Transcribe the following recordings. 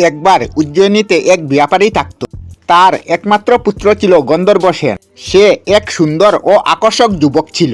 একবার উজ্জয়িনীতে এক ব্যাপারী থাকত। তার একমাত্র পুত্র ছিল গন্ধর্ব সেন। সে এক সুন্দর ও আকর্ষক যুবক ছিল।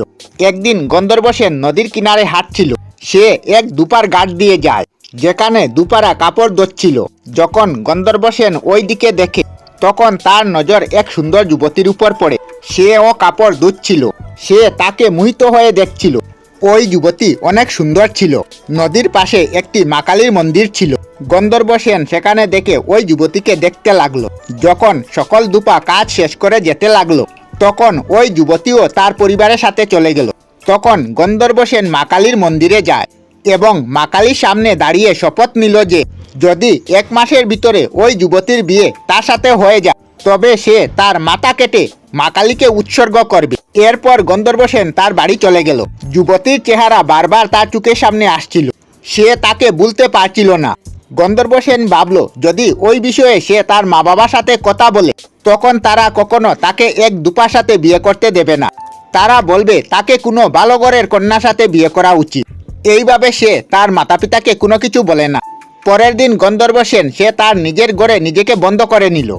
একদিন গন্ধর্ব সেন নদীর কিনারে হাঁটছিল। সে এক দুপার ঘাট দিয়ে যায়, যেখানে দুপারা কাপড় ধুচ্ছিল। যখন গন্ধর্ব সেন ওই দিকে দেখে, তখন তার নজর এক সুন্দর যুবতীর উপর পড়ে। সেও কাপড় ধুচ্ছিল। সে তাকে মোহিত হয়ে দেখছিল। ওই যুবতী অনেক সুন্দর ছিল। নদীর পাশে একটি মা কালীর মন্দির ছিল। গন্ধর্ব সেন সেখানে দেখে ওই যুবতীকে দেখতে লাগলো। যখন সকল দুপা কাজ শেষ করে যেতে লাগলো, তখন ওই যুবতীও তার পরিবারের সাথে চলে গেল। তখন গন্ধর্ব সেন মা কালীর মন্দিরে যায় এবং মা কালীর সামনে দাঁড়িয়ে শপথ নিল যে যদি 1 মাসের ভিতরে ওই যুবতীর বিয়ে তার সাথে হয়ে যায়, তবে সে তার মাথা কেটে মা কালীকে উৎসর্গ করবে। এরপর গন্ধর্ব সেন তার বাড়ি চলে গেল। যুবতীর চেহারা বারবার তার চোখের সামনে আসছিল। সে তাকে ভুলতে পারছিল না। গন্ধর্ব সেন ভাবল, যদি ওই বিষয়ে সে তার মা বাবার সাথে কথা বলে, তখন তারা কখনো তাকে এক দুপার সাথে বিয়ে করতে দেবে না। তারা বলবে তাকে কোনো ভালো ঘরের কন্যার সাথে বিয়ে করা উচিত। এইভাবে সে তার মাতা পিতাকে কোনো কিছু বলে না। পরের দিন গন্ধর্ব সেন সে তার নিজের ঘরে নিজেকে বন্ধ করে নিল।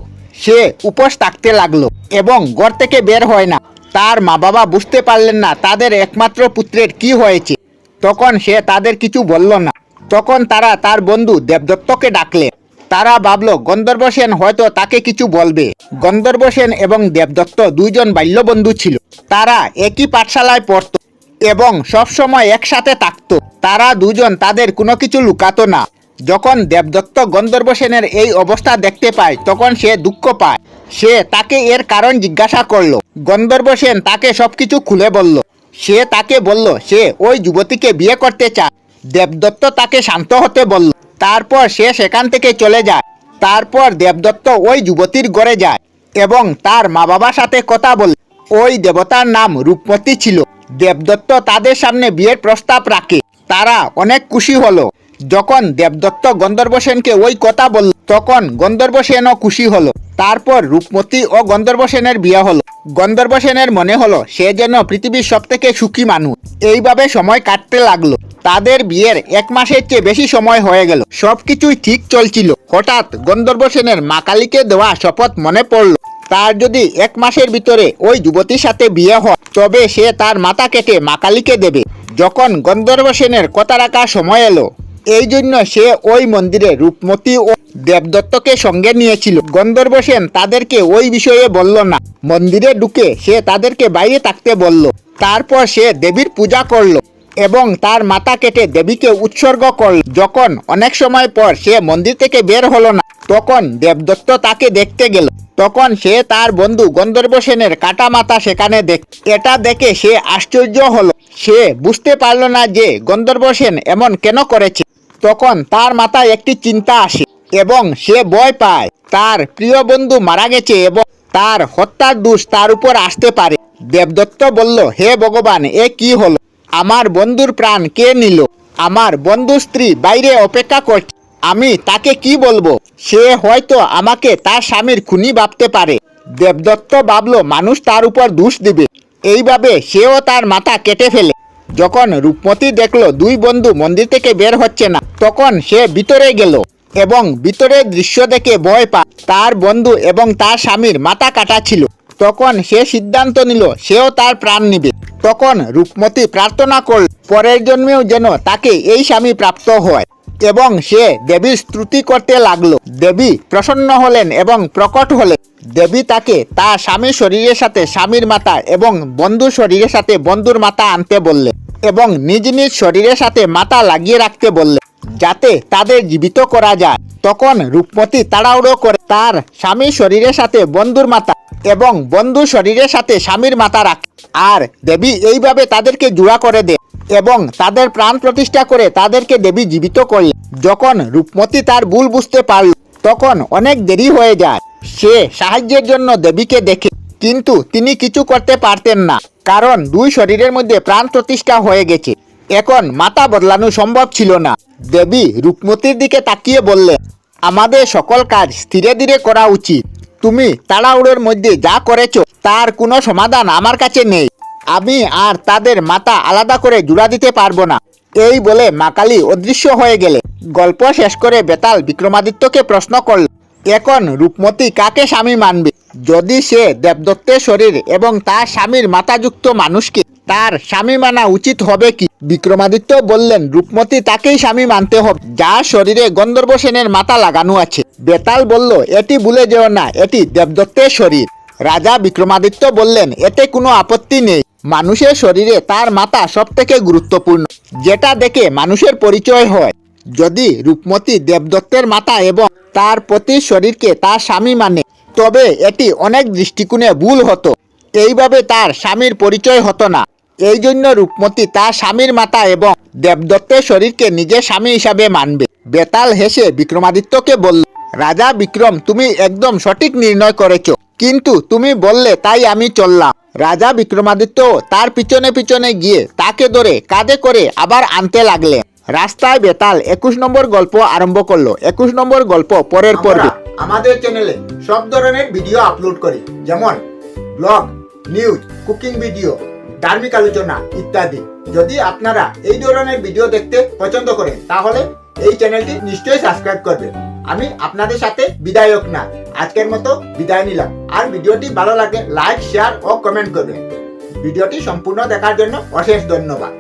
সে উপোস থাকতে লাগলো এবং ঘর থেকে বের হয় না। তার মা বাবা বুঝতে পারলেন না তাদের একমাত্র পুত্রের কি হয়েছে। তখন সে তাদের কিছু বলল না। তখন তারা তার বন্ধু দেবদত্তকে ডাকলে। তারা ভাবল গন্ধর্ব সেন হয়তো তাকে কিছু বলবে। গন্ধর্ব সেন এবং দেবদত্ত দুইজন বাল্য বন্ধু ছিল। তারা একই পাঠশালায় পড়ত এবং সবসময় একসাথে থাকত। তারা দুজন তাদের কোনো কিছু লুকাতো না। যখন দেবদত্ত গন্ধর্ব সেনের এই অবস্থা দেখতে পায়, তখন সে দুঃখ পায়। সে তাকে এর কারণ জিজ্ঞাসা করলো। গন্ধর্ব সেন তাকে সবকিছু খুলে বলল। সে তাকে বলল সে ওই যুবতীকে বিয়ে করতে চায়। দেবদত্ত তাকে শান্ত হতে বলল। তারপর সে সেখান থেকে চলে যায়। তারপর দেবদত্ত ওই যুবতীর ঘরে যায় এবং তার মা বাবার সাথে কথা বলে। ওই দেবতার নাম রূপমতী ছিল। দেবদত্ত তাদের সামনে বিয়ের প্রস্তাব রাখে। তারা অনেক খুশি হলো। যখন দেবদত্ত গন্ধর্ব সেনকে ওই কথা বলল, তখন গন্ধর্ব সেনও খুশি হলো। তারপর রূপমতী ও গন্ধর্ব সেনের বিয়ে হলো। গন্ধর্ব সেনের মনে হলো সে যেন পৃথিবীর সবথেকে সুখী মানুষ। এইভাবে সময় কাটতে লাগলো। তাদের বিয়ের 1 মাসের চেয়ে বেশি সময় হয়ে গেল। সবকিছুই ঠিক চলছিল। হঠাৎ গন্ধর্ব সেনের মা কালীকে দেওয়া শপথ মনে পড়ল। তার যদি 1 মাসের ভিতরে ওই যুবতীর সাথে বিয়ে হয়, তবে সে তার মাথা কেটে মা কালীকে দেবে। যখন গন্ধর্ব সেনের কথা রাখার সময় এলো, এই জন্য সে ওই মন্দিরে রূপমতী ও দেবদত্তকে সঙ্গে নিয়েছিল। গন্ধর্ব সেন তাদেরকে ওই বিষয়ে বলল না। মন্দিরে ঢুকে সে তাদেরকে বাইরে থাকতে বলল। তারপর সে দেবীর পূজা করলো এবং তার মাথা কেটে দেবীকে উৎসর্গ করল। যখন অনেক সময় পর সে মন্দির থেকে বের হলো না, তখন দেবদত্ত তাকে দেখতে গেল। তখন সে তার বন্ধু গন্ধর্ব সেনের কাটা মাথা সেখানে এটা দেখে সে আশ্চর্য হলো। সে বুঝতে পারল না যে গন্ধর্ব সেন এমন কেন করেছে। তখন তার মাথায় একটি চিন্তা আসে এবং সে ভয় পায় তার প্রিয় বন্ধু মারা গেছে এবং তার হত্যার দোষ তার উপর আসতে পারে। দেবদত্ত বলল, হে ভগবান, এ কি হলো? আমার বন্ধুর প্রাণ কে নিল? আমার বন্ধুর স্ত্রী বাইরে অপেক্ষা করছে। আমি তাকে কি বলবো? সে হয়তো আমাকে তার স্বামীর খুনি ভাবতে পারে। দেবদত্ত ভাবল মানুষ তার উপর দোষ দিবে। এইভাবে সেও তার মাথা কেটে ফেলে। যখন রূপমতী দেখলো 2 বন্ধু মন্দির থেকে বের হচ্ছে না, তখন সে ভিতরে গেল এবং ভিতরের দৃশ্য দেখে ভয় পায়। তার বন্ধু এবং তার স্বামীর মাথা কাটা ছিল। তখন সে সিদ্ধান্ত নিল সেও তার প্রাণ নিবে। তখন রূপমতী প্রার্থনা করল পরের জন্মেও যেন তাকে এই স্বামী প্রাপ্ত হয় এবং সে দেবীর স্তুতি করতে লাগলো। দেবী প্রসন্ন হলেন এবং প্রকট হলেন। দেবী তাকে তার স্বামীর শরীরের সাথে স্বামীর মাথা এবং বন্ধুর শরীরের সাথে বন্ধুর মাথা আনতে বললেন এবং নিজ নিজ শরীরের সাথে মাথা লাগিয়ে রাখতে বললেন, যাতে তাদের জীবিত করা যায়। তখন রূপমতী তাড়াহুড়ো করে তার স্বামীর শরীরের সাথে বন্ধুর মাথা এবং বন্ধুর শরীরের সাথে স্বামীর মাথা রাখে। আর দেবী এইভাবে তাদেরকে জোড়া করে দেয় এবং তাদের প্রাণ প্রতিষ্ঠা করে তাদেরকে দেবী জীবিত করলেন। যখন রূপমতী তার ভুল বুঝতে পারল, তখন অনেক দেরি হয়ে যায়। সে সাহায্যের জন্য দেবীকে দেখে, কিন্তু তিনি কিছু করতে পারতেন না, কারণ 2 শরীরের মধ্যে প্রাণ প্রতিষ্ঠা হয়ে গেছে। এখন মাথা বদলানো সম্ভব ছিল না। দেবী রূপমতীর দিকে তাকিয়ে বললেন, আমাদের সকল কাজ ধীরে ধীরে করা উচিত। তুমি তাড়াহুড়োর মধ্যে যা করেছো তার কোনো সমাধান আমার কাছে নেই। আমি আর তাদের মাথা আলাদা করে জোড়া দিতে পারবো না। এই বলে মা কালী অদৃশ্য হয়ে গেলে গল্প শেষ করে বেতাল বিক্রমাদিত্যকে প্রশ্ন করল, এখন রূপমতি কাকে স্বামী মানবে? যদি সে দেবদত্তের শরীর এবং তার স্বামীর মাথাযুক্ত মানুষকে তার স্বামী মানা উচিত হবে কি? বিক্রমাদিত্য বললেন, রূপমতি তাকেই স্বামী মানতে হবে যার শরীরে গন্ধর্ব সেনের মাথা লাগানো আছে। বেতাল বলল, এটি ভুলে যেও না, এটি দেবদত্তের শরীর। রাজা বিক্রমাদিত্য বললেন, এতে কোনো আপত্তি নেই। মানুষের শরীরে তার মাথা সব থেকে গুরুত্বপূর্ণ, যেটা দেখে মানুষের পরিচয় হয়। যদি রূপমতি দেবদত্তের মাথা এবং তার পতির শরীরকে তার স্বামী মানে, তবে এটি অনেক দৃষ্টিকোণে ভুল হতো। এইভাবে তার স্বামীর পরিচয় হতো না। এই জন্য রূপমতি তার স্বামীর মাথা এবং দেবদত্তের শরীরকে নিজের স্বামী হিসাবে মানবে। বেতাল হেসে বিক্রমাদিত্যকে বলল, রাজা বিক্রম, তুমি একদম সঠিক নির্ণয় করেছ, কিন্তু তুমি বললে তাই আমি চললাম। রাজা বিক্রমাদিত্য তার পিছনে পিছনে গিয়ে তাকে ধরে কাঁধে করে আবার আনতে লাগলেন। রাস্তায় বেতাল 21 নম্বর গল্প আরম্ভ করলো। 21 নম্বর গল্প পরের পর্বে। আমাদের চ্যানেলে সব ধরনের ভিডিও আপলোড করি, যেমন ব্লগ, নিউজ, কুকিং ভিডিও, ধার্মিক আলোচনা ইত্যাদি। যদি আপনারা এই ধরনের ভিডিও দেখতে পছন্দ করেন তাহলে এই চ্যানেলটি নিশ্চয়ই সাবস্ক্রাইব করবেন। আমি আপনাদের সাথে বিদায়ক না, আজকের মতো বিদায় নিলাম। আর ভিডিওটি ভালো লাগলে লাইক, শেয়ার ও কমেন্ট করবেন। ভিডিওটি সম্পূর্ণ দেখার জন্য অশেষ ধন্যবাদ।